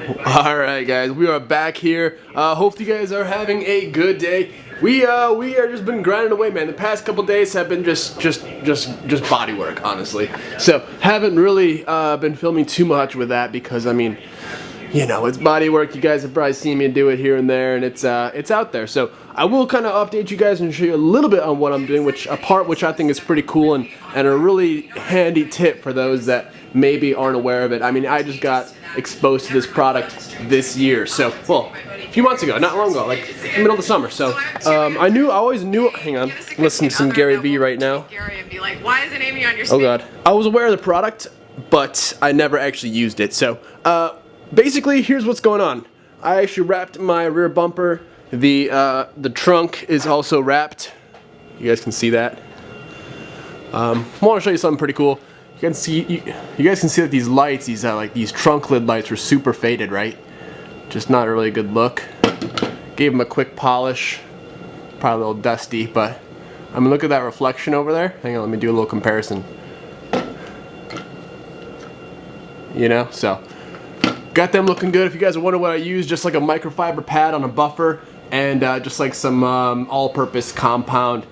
Alright guys, we are back here. Hope you guys are having a good day. We are just been grinding away, man. The past couple days have been just body work, honestly. So haven't really been filming too much with that because I mean, you know, it's body work. You guys have probably seen me do it here and there, and it's out there. So I will kind of update you guys and show you a little bit on what I'm doing, which I think is pretty cool and a really handy tip for those that maybe aren't aware of it. I mean, I just got exposed to this product this year, so well, a few months ago, not long ago, like in the middle of the summer. So I always knew. Hang on, listen to some Gary V right now. Why isn't Amy on your Oh God, I was aware of the product, but I never actually used it. So basically, here's what's going on. I actually wrapped my rear bumper. The trunk is also wrapped. You guys can see that. I want to show you something pretty cool. You guys can see that these lights, these trunk lid lights, are super faded, right? Just not a really good look. Gave them a quick polish. Probably a little dusty, but I mean, look at that reflection over there. Hang on, let me do a little comparison. You know, so got them looking good. If you guys are wondering what I use, just like a microfiber pad on a buffer and just like some all-purpose compound.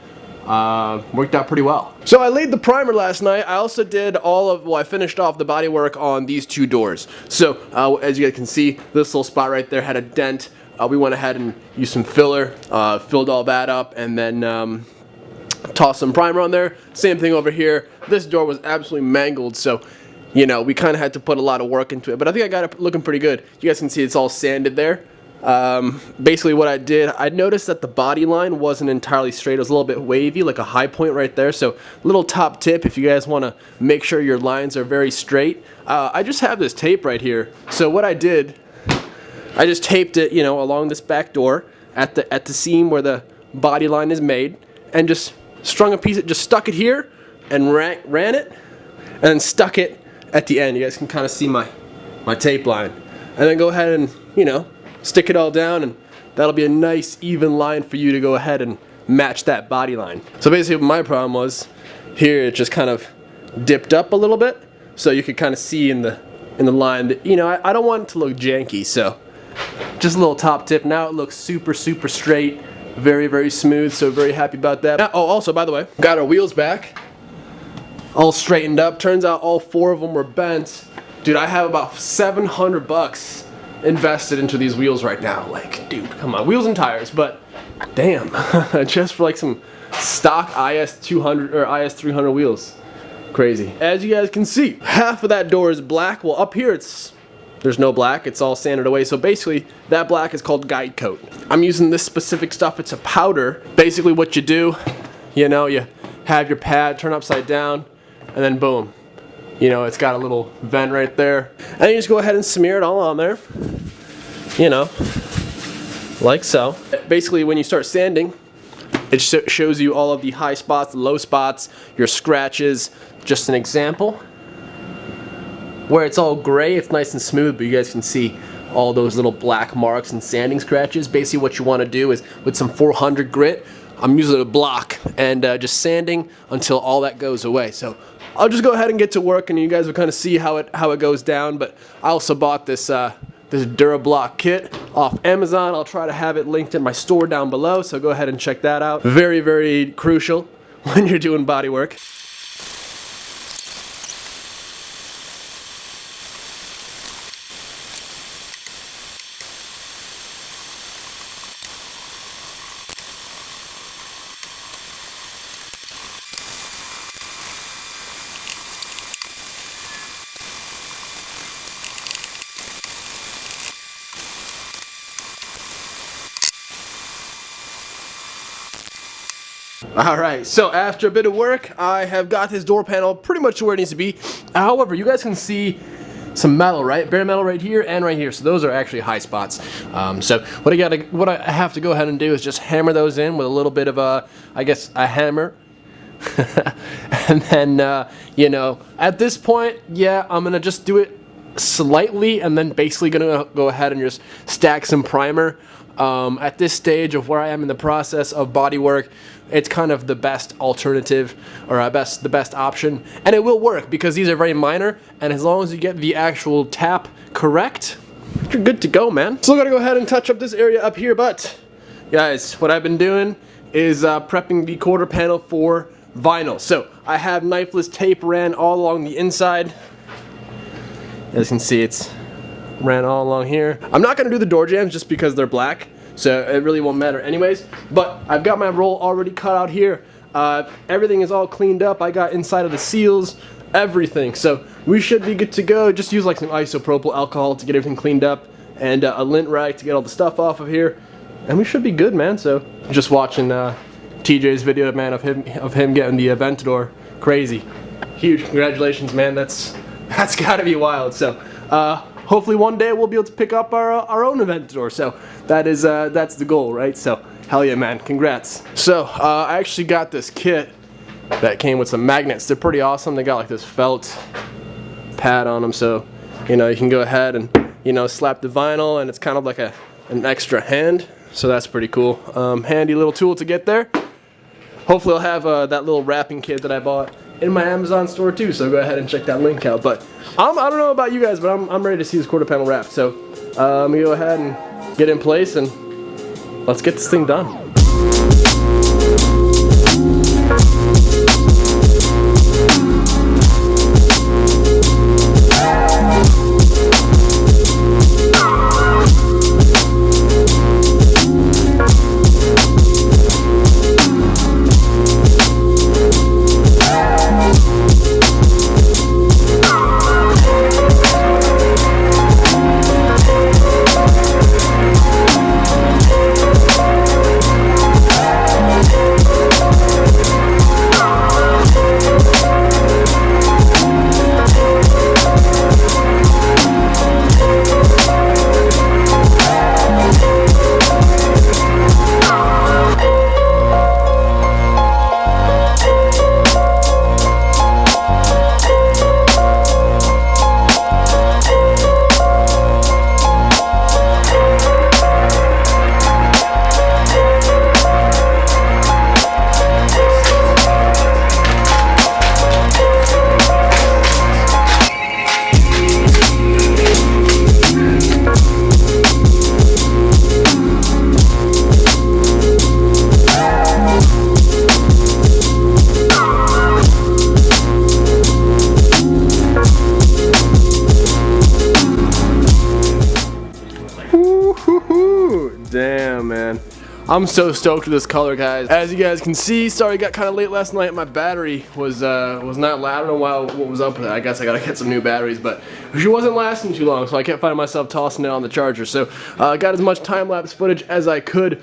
Worked out pretty well. So I laid the primer last night. I also did I finished off the body work on these two doors. So as you guys can see, this little spot right there had a dent. We went ahead and used some filler, filled all that up, and then tossed some primer on there. Same thing over here. This door was absolutely mangled, so you know, we kind of had to put a lot of work into it, but I think I got it looking pretty good. You guys can see it's all sanded there. Basically what I did, I noticed that the body line wasn't entirely straight. It was a little bit wavy, like a high point right there. So little top tip, if you guys want to make sure your lines are very straight, I just have this tape right here. So what I did, I just taped it, you know, along this back door at the seam where the body line is made, and just strung a piece, just stuck it here and ran it, and then stuck it at the end. You guys can kind of see my tape line, and then go ahead and, you know, stick it all down, and that'll be a nice even line for you to go ahead and match that body line. So basically my problem was here, it just kind of dipped up a little bit, so you could kind of see in the line that, you know, I don't want it to look janky, so just a little top tip. Now it looks super straight, very smooth, so very happy about that. Oh, also, by the way, got our wheels back all straightened up. Turns out all four of them were bent. Dude, I have about $700 invested into these wheels right now. Like, dude, come on, wheels and tires, but damn, just for like some stock IS200 or IS300 wheels. Crazy. As you guys can see, half of that door is black. Well, up here there's no black, it's all sanded away. So basically that black is called guide coat. I'm using this specific stuff. It's a powder. Basically what you do, you know, you have your pad turn upside down, and then boom, you know, it's got a little vent right there, and you just go ahead and smear it all on there, you know, like so. Basically when you start sanding, it shows you all of the high spots, the low spots, your scratches. Just an example where it's all gray, it's nice and smooth, but you guys can see all those little black marks and sanding scratches. Basically what you want to do is, with some 400 grit, I'm using a block and just sanding until all that goes away. So I'll just go ahead and get to work, and you guys will kind of see how it goes down. But I also bought this this Dura Block Kit off Amazon. I'll try to have it linked in my store down below, so go ahead and check that out. Very crucial when you're doing body work. Alright, so after a bit of work, I have got this door panel pretty much to where it needs to be. However, you guys can see some metal, right? Bare metal right here and right here. So those are actually high spots. So what I have to go ahead and do is just hammer those in with a little bit of I guess a hammer. And then, you know, at this point, yeah, I'm going to just do it slightly, and then basically going to go ahead and just stack some primer. At this stage of where I am in the process of body work, it's kind of the best alternative, or the best option, and it will work because these are very minor, and as long as you get the actual tap correct, you're good to go, man. Still gotta go ahead and touch up this area up here, but guys, what I've been doing is prepping the quarter panel for vinyl. So I have knifeless tape ran all along the inside. As you can see, it's ran all along here. I'm not gonna do the door jambs just because they're black, so it really won't matter anyways. But I've got my roll already cut out here. Everything is all cleaned up. I got inside of the seals, everything. So we should be good to go. Just use like some isopropyl alcohol to get everything cleaned up, and a lint rag to get all the stuff off of here. And we should be good, man. So just watching TJ's video, man, of him getting the Aventador. Crazy. Huge congratulations, man. That's gotta be wild. So hopefully one day we'll be able to pick up our own Aventador. So that's the goal, right? So hell yeah, man. Congrats. So I actually got this kit that came with some magnets. They're pretty awesome. They got like this felt pad on them, so you know you can go ahead and slap the vinyl, and it's kind of like an extra hand. So that's pretty cool. Handy little tool to get there. Hopefully I'll have that little wrapping kit that I bought in my Amazon store too, so go ahead and check that link out. But I don't know about you guys, but I'm ready to see this quarter panel wrap. So let me go ahead and get in place, and let's get this thing done. Damn, man. I'm so stoked with this color, guys. As you guys can see, sorry it got kind of late last night. My battery was not loud. I don't know what was up with it. I guess I gotta get some new batteries, but she wasn't lasting too long, so I kept finding myself tossing it on the charger. So got as much time-lapse footage as I could.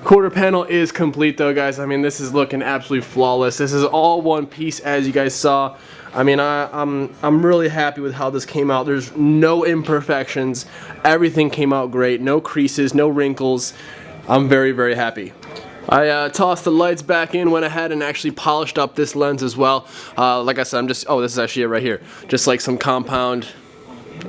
Quarter panel is complete though, guys. I mean, this is looking absolutely flawless. This is all one piece, as you guys saw. I mean, I'm really happy with how this came out. There's no imperfections. Everything came out great. No creases, no wrinkles. I'm very, very happy. I tossed the lights back in, went ahead and actually polished up this lens as well. Like I said, this is actually it right here. Just like some compound,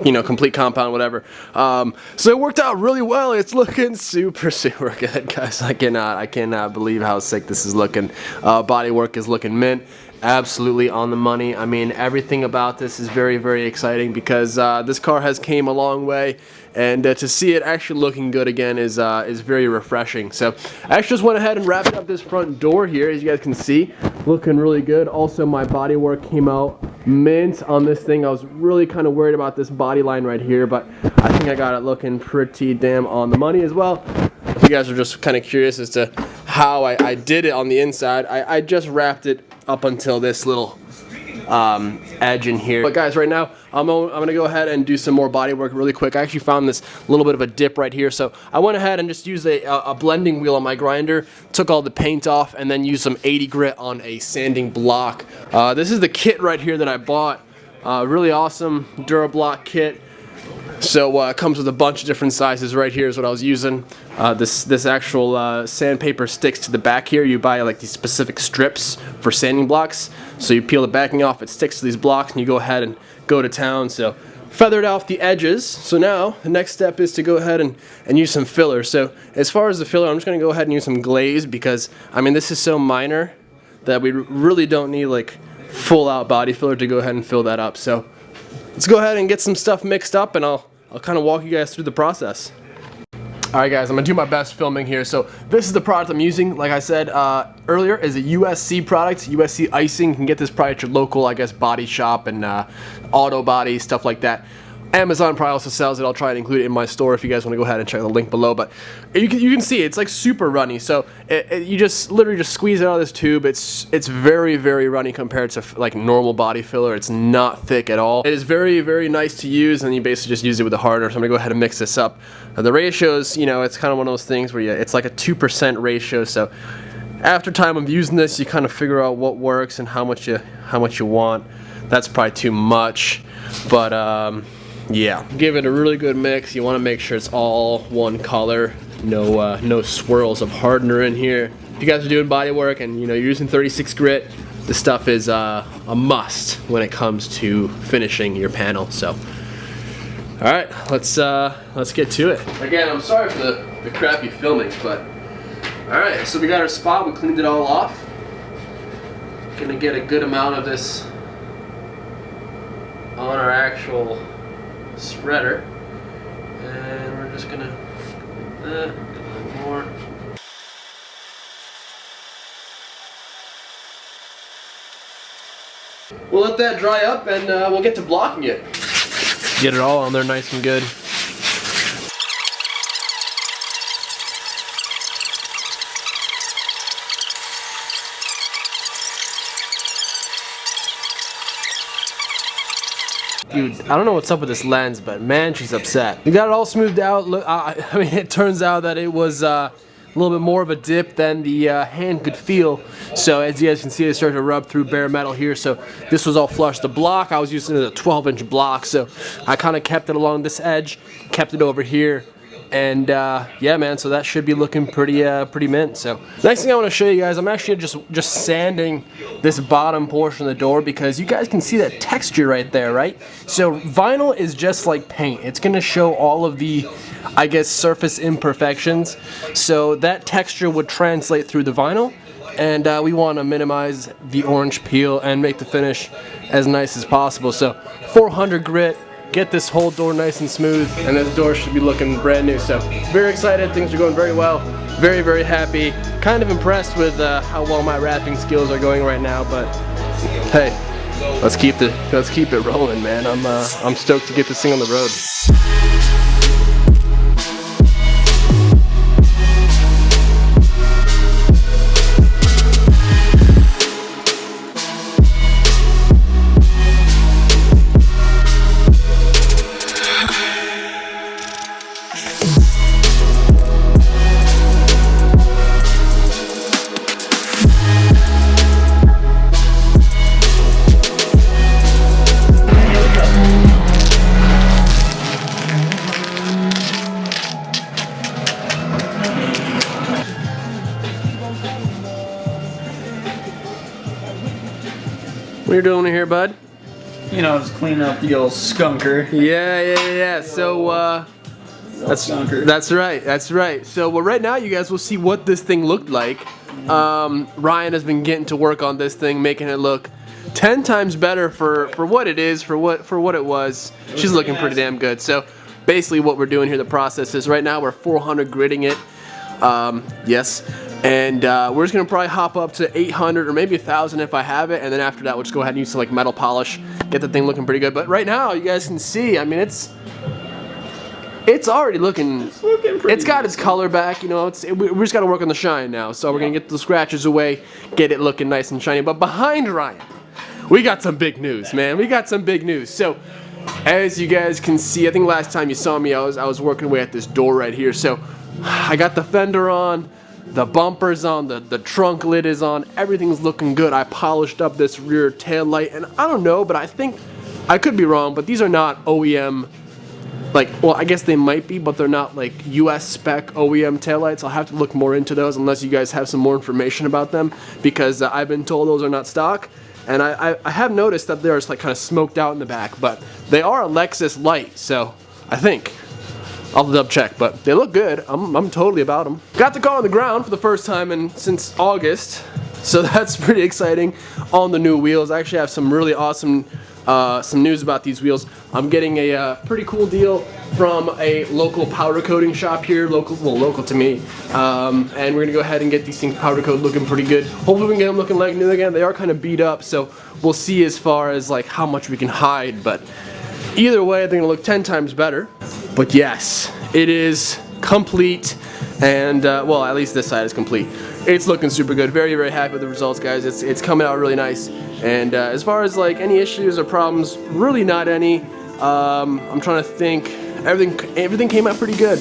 complete compound, whatever. So it worked out really well. It's looking super, super good, guys. I cannot believe how sick this is looking. Bodywork is looking mint. Absolutely on the money. I mean, everything about this is very, very exciting because this car has came a long way, and to see it actually looking good again is very refreshing. So I actually just went ahead and wrapped up this front door here, as you guys can see, looking really good. Also, my bodywork came out mint on this thing. I was really kind of worried about this body line right here, but I think I got it looking pretty damn on the money as well. If you guys are just kind of curious as to how I did it on the inside, I just wrapped it up until this little edge in here. But guys, right now I'm gonna go ahead and do some more body work really quick. I actually found this little bit of a dip right here, so I went ahead and just used a blending wheel on my grinder, took all the paint off, and then used some 80 grit on a sanding block. This is the kit right here that I bought. Really awesome Dura Block Kit. So it comes with a bunch of different sizes. Right here is what I was using. This actual sandpaper sticks to the back here. You buy like these specific strips for sanding blocks. So you peel the backing off, it sticks to these blocks, and you go ahead and go to town. So feathered off the edges. So now the next step is to go ahead and use some filler. So as far as the filler, I'm just going to go ahead and use some glaze because, I mean, this is so minor that we really don't need like full out body filler to go ahead and fill that up. So let's go ahead and get some stuff mixed up, and I'll I'll kind of walk you guys through the process. Alright guys, I'm going to do my best filming here. So this is the product I'm using. Like I said earlier, is a USC product, USC icing. You can get this probably at your local, I guess, body shop and auto body, stuff like that. Amazon probably also sells it. I'll try and include it in my store if you guys want to go ahead and check the link below. But you can see it's like super runny. So you just literally just squeeze it out of this tube. It's very, very runny compared to like normal body filler. It's not thick at all. It is very, very nice to use, and you basically just use it with a hardener. So I'm gonna go ahead and mix this up. The ratios, you know, it's kind of one of those things where it's like a 2% ratio. So after time of using this, you kind of figure out what works and how much you want. That's probably too much, but yeah, give it a really good mix. You want to make sure it's all one color, no swirls of hardener in here. If you guys are doing body work and you're using 36 grit, this stuff is a must when it comes to finishing your panel. So, all right, let's get to it. Again, I'm sorry for the crappy filming, but all right. So we got our spot. We cleaned it all off. Gonna get a good amount of this on our actual spreader, and we're just gonna get a little more. We'll let that dry up, and we'll get to blocking it. Get it all on there nice and good. Dude, I don't know what's up with this lens, but man, she's upset. We got it all smoothed out. Look, I mean, it turns out that it was a little bit more of a dip than the hand could feel. So as you guys can see, it started to rub through bare metal here. So this was all flush. The block, I was using a 12-inch block, so I kind of kept it along this edge, kept it over here. And yeah, man, so that should be looking pretty mint. So next thing I want to show you guys, I'm actually just sanding this bottom portion of the door, because you guys can see that texture right there, right? So vinyl is just like paint. It's going to show all of the, I guess, surface imperfections. So that texture would translate through the vinyl, and we want to minimize the orange peel and make the finish as nice as possible. So 400 grit. Get this whole door nice and smooth, and this door should be looking brand new. So very excited, things are going very well, very, very happy. Kind of impressed with how well my wrapping skills are going right now, but hey, let's keep it rolling, man. I'm stoked to get this thing on the road. What are you doing here, bud? Just cleaning up the old skunker. Yeah. So, that's right. So, well, right now you guys will see what this thing looked like. Ryan has been getting to work on this thing, making it look 10 times better for what it is, for what it was. She's looking pretty damn good. So, basically what we're doing here, the process is right now we're 400 gritting it. Yes. And we're just gonna probably hop up to 800 or maybe 1,000 if I have it, and then after that we'll just go ahead and use some like metal polish, get the thing looking pretty good. But right now you guys can see, I mean, it's already looking. It's got its color back, we just gotta work on the shine now. So we're gonna get the scratches away, get it looking nice and shiny. But behind Ryan, we got some big news, man. We got some big news. So as you guys can see, I think last time you saw me, I was working away at this door right here. So I got the fender on. The bumper's on, the trunk lid is on, everything's looking good. I polished up this rear tail light, and I don't know, but I think, I could be wrong, but these are not OEM, well, I guess they might be, but they're not like US spec OEM taillights. I'll have to look more into those unless you guys have some more information about them, because I've been told those are not stock. And I have noticed that they're just like kind of smoked out in the back, but they are a Lexus light, so I think. I'll double check, but they look good. I'm totally about them. Got the car on the ground for the first time since August, so that's pretty exciting. On the new wheels, I actually have some really awesome some news about these wheels. I'm getting a pretty cool deal from a local powder coating shop here, local to me, and we're gonna go ahead and get these things powder coated looking pretty good. Hopefully we can get them looking like new again. They are kind of beat up, so we'll see as far as like how much we can hide, but either way they're gonna look 10 times better. But yes, it is complete, and well, at least this side is complete. It's looking super good. Very, very happy with the results, guys. It's coming out really nice. And as far as like any issues or problems, really not any. I'm trying to think. Everything came out pretty good.